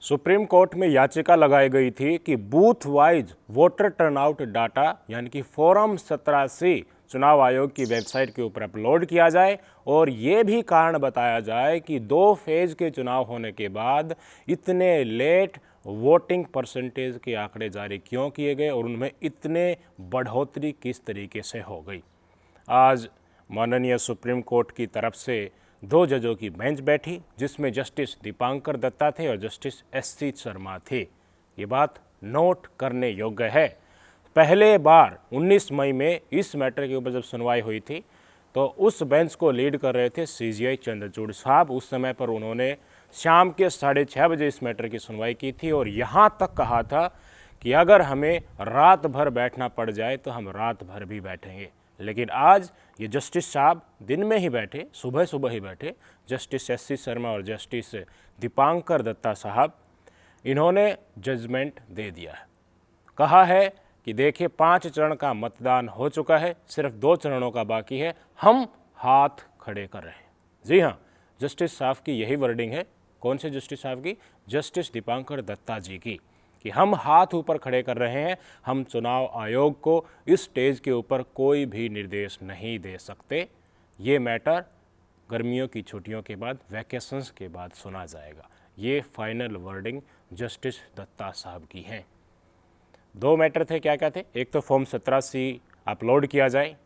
Supreme court में याचिका लगाई गई थी कि booth wise voter turnout data यानी कि फॉर्म 17C चुनाव आयोग की वेबसाइट के ऊपर अपलोड किया जाए और ये भी कारण बताया जाए कि 2 फेज के चुनाव होने के बाद इतने लेट वोटिंग परसेंटेज के आंकड़े जारी क्यों किए गए और उनमें इतने बढ़ोतरी किस तरीके से हो गई। आज माननीय सुप्रीम कोर्ट की तरफ से 2 जजों की बेंच बैठी जिसमें जस्टिस दीपांकर दत्ता थे और जस्टिस SC शर्मा थे। ये बात नोट करने योग्य है। पहले बार 19 मई में इस मैटर के ऊपर जब सुनवाई हुई थी तो उस बेंच को लीड कर रहे थे CJI चंद्रचूड़ साहब। उस समय पर उन्होंने शाम के 6:30 बजे इस मैटर की सुनवाई की थी और यहाँ तक कहा था कि अगर हमें रात भर बैठना पड़ जाए तो हम रात भर भी बैठेंगे। लेकिन आज ये जस्टिस साहब दिन में ही बैठे, सुबह सुबह ही बैठे, जस्टिस SC शर्मा और जस्टिस दीपांकर दत्ता साहब, इन्होंने जजमेंट दे दिया है। कहा है कि देखिए 5 चरण का मतदान हो चुका है, सिर्फ 2 चरणों का बाकी है, हम हाथ खड़े कर रहे हैं। जी हाँ, जस्टिस साहब की यही वर्डिंग है। कौन से जस्टिस साहब की? जस्टिस दीपांकर दत्ता जी की, कि हम हाथ ऊपर खड़े कर रहे हैं, हम चुनाव आयोग को इस स्टेज के ऊपर कोई भी निर्देश नहीं दे सकते। ये मैटर गर्मियों की छुट्टियों के बाद, वैकेशंस के बाद सुना जाएगा। ये फाइनल वर्डिंग जस्टिस दत्ता साहब की है। 2 मैटर थे, क्या क्या थे? एक तो फॉर्म 17C अपलोड किया जाए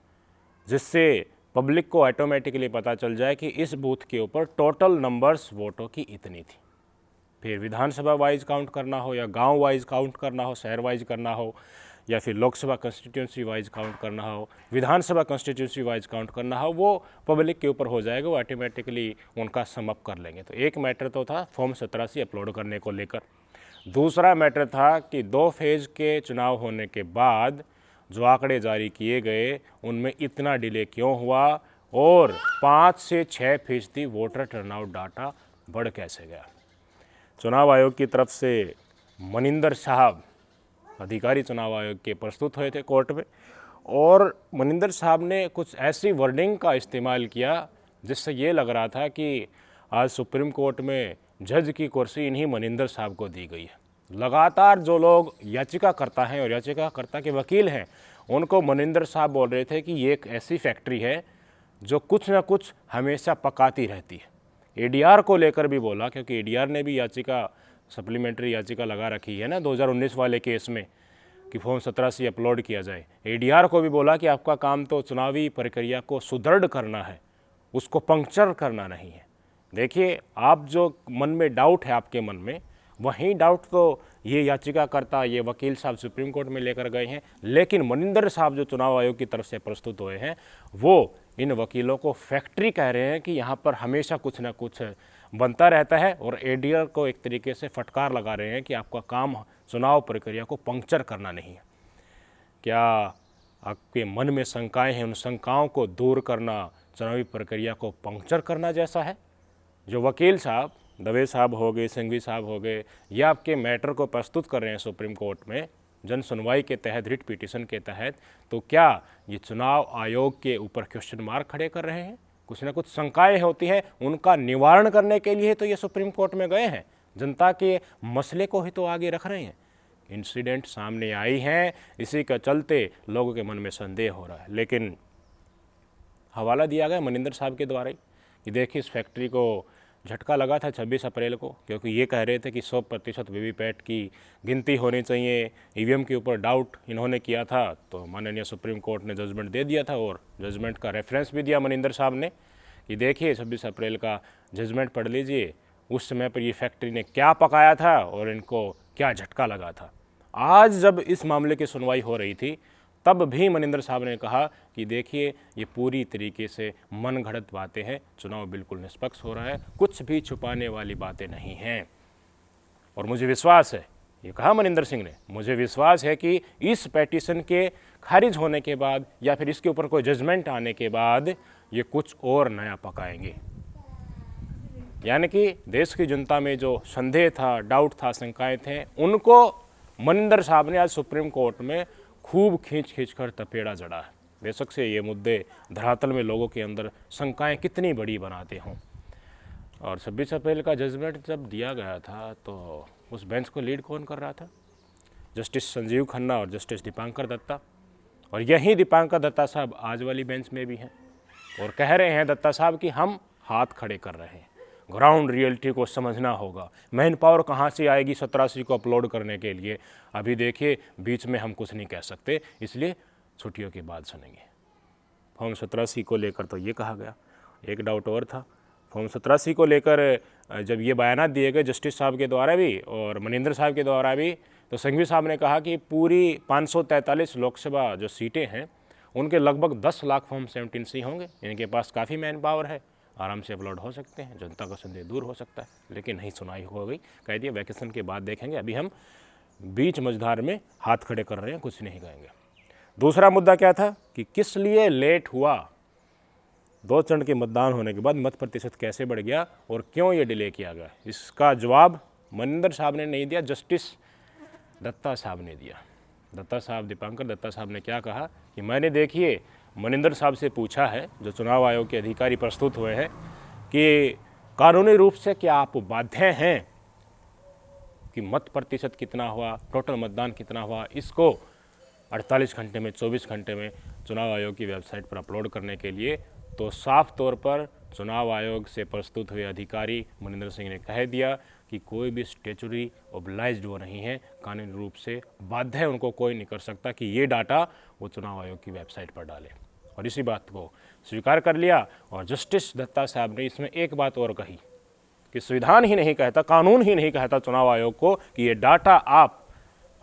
जिससे पब्लिक को ऑटोमेटिकली पता चल जाए कि इस बूथ के ऊपर टोटल नंबर्स वोटों की इतनी थी। फिर विधानसभा वाइज काउंट करना हो या गांव वाइज काउंट करना हो, शहर वाइज करना हो, या फिर लोकसभा कंस्टिट्यूंसी वाइज काउंट करना हो, विधानसभा कंस्टिट्यूंसी वाइज काउंट करना हो, वो पब्लिक के ऊपर हो जाएगा, वो ऑटोमेटिकली उनका समअप कर लेंगे। तो एक मैटर तो था फॉर्म 17C अपलोड करने को लेकर। दूसरा मैटर था कि 2 फेज के चुनाव होने के बाद जो आंकड़े जारी किए गए उनमें इतना डिले क्यों हुआ और 5 से 6% वोटर टर्नआउट डाटा बढ़ कैसे गया। चुनाव आयोग की तरफ से मनिंदर साहब, अधिकारी चुनाव आयोग के, प्रस्तुत हुए थे कोर्ट में और मनिंदर साहब ने कुछ ऐसी वर्डिंग का इस्तेमाल किया जिससे ये लग रहा था कि आज सुप्रीम कोर्ट में जज की कुर्सी इन्हीं मनिंदर साहब को दी गई है। लगातार जो लोग याचिकाकर्ता हैं और याचिकाकर्ता के वकील हैं उनको मनिंदर साहब बोल रहे थे कि ये एक ऐसी फैक्ट्री है जो कुछ ना कुछ हमेशा पकाती रहती है। ADR को लेकर भी बोला, क्योंकि ADR ने भी याचिका, सप्लीमेंट्री याचिका लगा रखी है ना 2019 वाले केस में कि फॉर्म 17C अपलोड किया जाए। ADR को भी बोला कि आपका काम तो चुनावी प्रक्रिया को सुदृढ़ करना है, उसको पंक्चर करना नहीं है। देखिए, आप जो मन में डाउट है आपके मन में, वहीं डाउट तो ये याचिकाकर्ता, ये वकील साहब सुप्रीम कोर्ट में लेकर गए हैं। लेकिन मनिंदर साहब जो चुनाव आयोग की तरफ से प्रस्तुत हुए हैं वो इन वकीलों को फैक्ट्री कह रहे हैं कि यहाँ पर हमेशा कुछ ना कुछ बनता रहता है और ADR को एक तरीके से फटकार लगा रहे हैं कि आपका काम चुनाव प्रक्रिया को पंक्चर करना नहीं है। क्या आपके मन में शंकाएं हैं, उन शंकाओं को दूर करना चुनावी प्रक्रिया को पंक्चर करना जैसा है? जो वकील साहब, दवे साहब हो गए, सिंघवी साहब हो गए, ये आपके मैटर को प्रस्तुत कर रहे हैं सुप्रीम कोर्ट में जन सुनवाई के तहत, रिट पिटीशन के तहत, तो क्या ये चुनाव आयोग के ऊपर क्वेश्चन मार्क खड़े कर रहे हैं? कुछ ना कुछ शंकाएं होती हैं, उनका निवारण करने के लिए तो ये सुप्रीम कोर्ट में गए हैं, जनता के मसले को ही तो आगे रख रहे हैं। इंसिडेंट सामने आई हैं, इसी के चलते लोगों के मन में संदेह हो रहा है। लेकिन हवाला दिया गया मनिंदर साहब के द्वारा ही कि देखिए इस फैक्ट्री को झटका लगा था 26 अप्रैल को, क्योंकि ये कह रहे थे कि 100% वीवीपैट की गिनती होनी चाहिए, EVM के ऊपर डाउट इन्होंने किया था। तो माननीय सुप्रीम कोर्ट ने जजमेंट दे दिया था और जजमेंट का रेफरेंस भी दिया मनिंदर साहब ने कि देखिए 26 अप्रैल का जजमेंट पढ़ लीजिए, उस समय पर ये फैक्ट्री ने क्या पकाया था और इनको क्या झटका लगा था। आज जब इस मामले की सुनवाई हो रही थी तब भी मनिंदर साहब ने कहा कि देखिए ये पूरी तरीके से मनगढ़ंत बातें हैं, चुनाव बिल्कुल निष्पक्ष हो रहा है, कुछ भी छुपाने वाली बातें नहीं हैं। और मुझे विश्वास है, ये कहा मनिंदर सिंह ने, मुझे विश्वास है कि इस पेटिशन के खारिज होने के बाद या फिर इसके ऊपर कोई जजमेंट आने के बाद ये कुछ और नया पकाएंगे। यानी कि देश की जनता में जो संदेह था, डाउट था, शंकाएं थे, उनको मनिंदर साहब ने आज सुप्रीम कोर्ट में खूब खींच कर तपेड़ा जड़ा है। बेशक से ये मुद्दे धरातल में लोगों के अंदर शंकाएं कितनी बड़ी बनाते हों। और 26 अप्रैल का जजमेंट जब दिया गया था तो उस बेंच को लीड कौन कर रहा था? जस्टिस संजीव खन्ना और जस्टिस दीपांकर दत्ता। और यही दीपांकर दत्ता साहब आज वाली बेंच में भी हैं और कह रहे हैं दत्ता साहब कि हम हाथ खड़े कर रहे हैं, ग्राउंड रियलिटी को समझना होगा, मैन पावर कहाँ से आएगी 17C को अपलोड करने के लिए? अभी देखिए बीच में हम कुछ नहीं कह सकते, इसलिए छुट्टियों के बाद सुनेंगे। फॉर्म 17C को लेकर तो ये कहा गया। एक डाउट और था, फॉर्म 17C को लेकर जब ये बयानात दिए गए जस्टिस साहब के द्वारा भी और मनिंदर साहब के द्वारा भी, तो संघवी साहब ने कहा कि पूरी 543 लोकसभा जो सीटें हैं उनके लगभग 10 लाख फॉर्म 17C होंगे, इनके पास काफ़ी मैन पावर है, आराम से अपलोड हो सकते हैं, जनता का संदेह दूर हो सकता है। लेकिन नहीं सुनाई हो गई, कह दिया वैकेशन के बाद देखेंगे, अभी हम बीच मझधार में हाथ खड़े कर रहे हैं, कुछ नहीं कहेंगे। दूसरा मुद्दा क्या था कि किस लिए लेट हुआ, 2 चरण के मतदान होने के बाद मत प्रतिशत कैसे बढ़ गया और क्यों ये डिले किया गया? इसका जवाब मनिंदर साहब ने नहीं दिया, जस्टिस दत्ता साहब ने दिया। दत्ता साहब, दीपांकर दत्ता साहब ने क्या कहा कि मैंने देखिए मनिंदर साहब से पूछा है, जो चुनाव आयोग के अधिकारी प्रस्तुत हुए हैं, कि कानूनी रूप से क्या आप बाध्य हैं कि मत प्रतिशत कितना हुआ, टोटल मतदान कितना हुआ, इसको 48 घंटे में, 24 घंटे में चुनाव आयोग की वेबसाइट पर अपलोड करने के लिए? तो साफ तौर पर चुनाव आयोग से प्रस्तुत हुए अधिकारी मनिंदर सिंह ने कह दिया कि कोई भी स्टेचुरी ओब्लाइज्ड वो नहीं है, कानूनी रूप से बाध्य है, उनको कोई नहीं कर सकता कि ये डाटा वो चुनाव आयोग की वेबसाइट पर डाले। और इसी बात को स्वीकार कर लिया। और जस्टिस दत्ता साहब ने इसमें एक बात और कही कि संविधान ही नहीं कहता, कानून ही नहीं कहता चुनाव आयोग को कि ये डाटा आप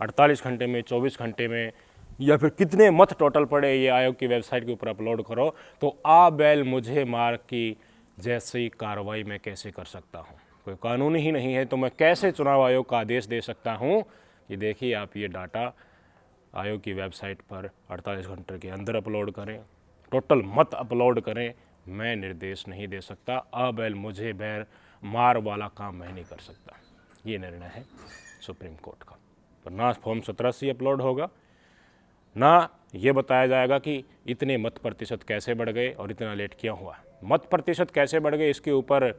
48 घंटे में, 24 घंटे में या फिर कितने मत टोटल पड़े ये आयोग की वेबसाइट के ऊपर अपलोड करो, तो आ बैल मुझे मार की जैसी कार्रवाई मैं कैसे कर सकता हूँ? कोई कानून ही नहीं है तो मैं कैसे चुनाव आयोग का आदेश दे सकता हूँ कि देखिए आप ये डाटा आयोग की वेबसाइट पर 48 घंटे के अंदर अपलोड करें, टोटल मत अपलोड करें? मैं निर्देश नहीं दे सकता, आ बैल मुझे बैर मार वाला काम मैं नहीं कर सकता। ये निर्णय है सुप्रीम कोर्ट का। पर ना फॉर्म 17C अपलोड होगा, ना ये बताया जाएगा कि इतने मत प्रतिशत कैसे बढ़ गए और इतना लेट क्यों हुआ। मत प्रतिशत कैसे बढ़ गए इसके ऊपर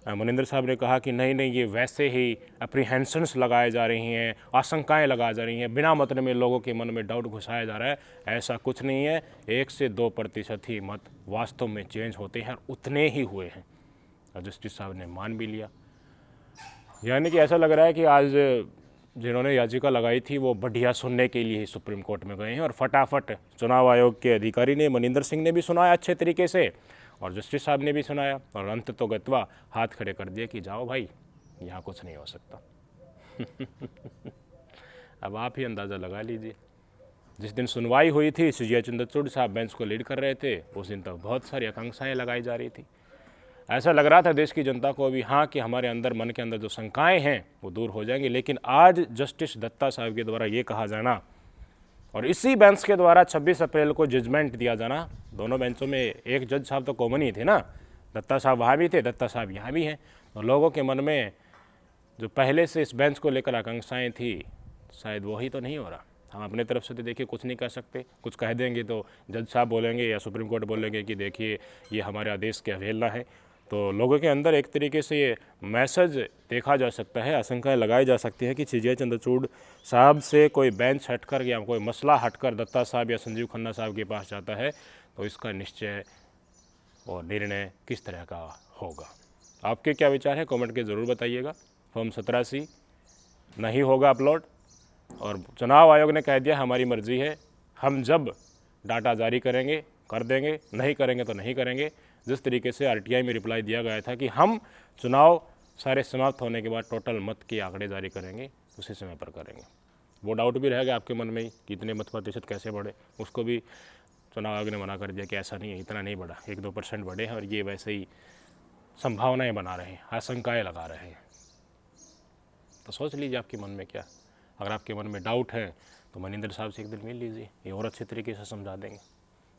मनिंदर साहब ने कहा कि नहीं नहीं, ये वैसे ही अप्रीहेंशंस लगाए जा रही हैं, आशंकाएं लगाई जा रही हैं, बिना मतलब में लोगों के मन में डाउट घुसाया जा रहा है। ऐसा कुछ नहीं है, 1 से 2% ही मत वास्तव में चेंज होते हैं और उतने ही हुए हैं। और जस्टिस साहब ने मान भी लिया। यानी कि ऐसा लग रहा है कि आज जिन्होंने याचिका लगाई थी वो बढ़िया सुनने के लिए ही सुप्रीम कोर्ट में गए हैं और फटाफट चुनाव आयोग के अधिकारी ने, मनिंदर सिंह ने भी सुनाया अच्छे तरीके से और जस्टिस साहब ने भी सुनाया और अंत तो गत्वा हाथ खड़े कर दिए कि जाओ भाई, यहाँ कुछ नहीं हो सकता। अब आप ही अंदाज़ा लगा लीजिए। जिस दिन सुनवाई हुई थी, CJ चंद्रचूड़ साहब बेंच को लीड कर रहे थे, उस दिन तक बहुत सारी आकांक्षाएं लगाई जा रही थी। ऐसा लग रहा था देश की जनता को भी, हाँ, कि हमारे अंदर, मन के अंदर जो शंकाएं हैं वो दूर हो जाएंगी। लेकिन आज जस्टिस दत्ता साहब के द्वारा ये कहा जाना और इसी बेंच के द्वारा 26 अप्रैल को जजमेंट दिया जाना, दोनों बेंचों में एक जज साहब तो कॉमन ही थे ना, दत्ता साहब वहाँ भी थे, दत्ता साहब यहाँ भी हैं। तो लोगों के मन में जो पहले से इस बेंच को लेकर आकांक्षाएँ थी, शायद वही तो नहीं हो रहा। हम अपने तरफ से तो देखिए कुछ नहीं कह सकते, कुछ कह देंगे तो जज साहब बोलेंगे या सुप्रीम कोर्ट बोलेंगे कि देखिए ये हमारे आदेश की अवहेलना है। तो लोगों के अंदर एक तरीके से ये मैसेज देखा जा सकता है, आशंकाएं लगाई जा सकती है कि CJ चंद्रचूड़ साहब से कोई बेंच हटकर या कोई मसला हटकर दत्ता साहब या संजीव खन्ना साहब के पास जाता है तो इसका निश्चय और निर्णय किस तरह का होगा। आपके क्या विचार है, कमेंट के ज़रूर बताइएगा। फॉर्म 17C नहीं होगा अपलोड और चुनाव आयोग ने कह दिया हमारी मर्ज़ी है, हम जब डाटा जारी करेंगे कर देंगे, नहीं करेंगे तो नहीं करेंगे। जिस तरीके से RTI में रिप्लाई दिया गया था कि हम चुनाव सारे समाप्त होने के बाद टोटल मत के आंकड़े जारी करेंगे, उसी समय पर करेंगे। वो डाउट भी रहेगा आपके मन में ही कि इतने मत प्रतिशत कैसे बढ़े, उसको भी चुनाव आयोग ने मना कर दिया कि ऐसा नहीं है, इतना नहीं बढ़ा, 1-2% बढ़े हैं और ये वैसे ही संभावनाएं बना रहे हैं, आशंकाएं लगा रहे हैं। तो सोच लीजिए आपके मन में क्या। अगर आपके मन में डाउट है तो मनिंदर साहब से एक दिन मिल लीजिए, ये और अच्छे तरीके से समझा देंगे।